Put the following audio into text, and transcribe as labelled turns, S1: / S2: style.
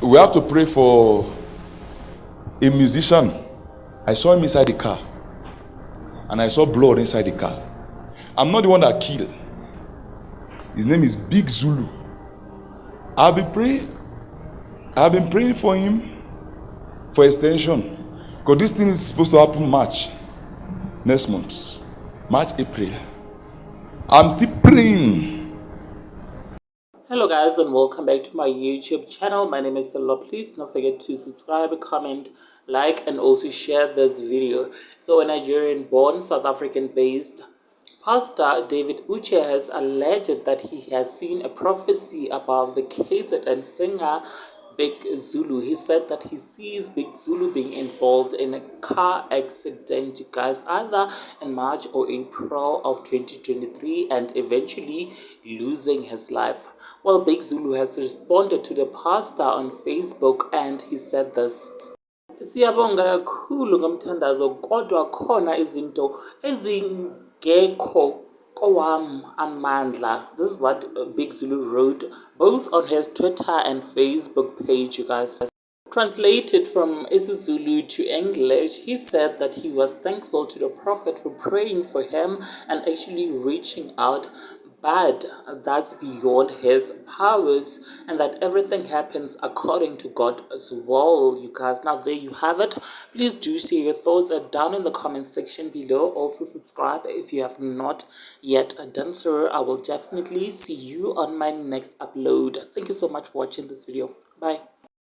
S1: We have to pray for a musician. I saw him inside the car, and I saw blood inside the car. I'm not the one that killed. His name is Big Zulu. I've been praying for him for extension, because this thing is supposed to happen March next month, March, April. I'm still praying.
S2: Hello guys, and welcome back to my YouTube channel. My name is Zulu. Please don't forget to subscribe, comment, like, and also share this video. So a Nigerian born South African based Pastor David Uche has alleged that he has seen a prophecy about the KZN singer Big Zulu. He said that he sees Big Zulu being involved in a car accident, you guys, either in March or April of 2023, and eventually losing his life. Well, Big Zulu has responded to the pastor on Facebook, and he said this: "Siyabonga kakhulu ngomthandazo, kodwa khona izinto ezingekho kowam amandla." This is what Big Zulu wrote both on his Twitter and Facebook page, you guys. Translated from isiZulu to English, he said that he was thankful to the prophet for praying for him and actually reaching out, but that's beyond his powers, and that everything happens according to God's will, you guys. Now there you have it. Please do share your thoughts down in the comment section below. Also subscribe if you have not yet done so. I will definitely see you on my next upload. Thank you so much for watching this video. Bye.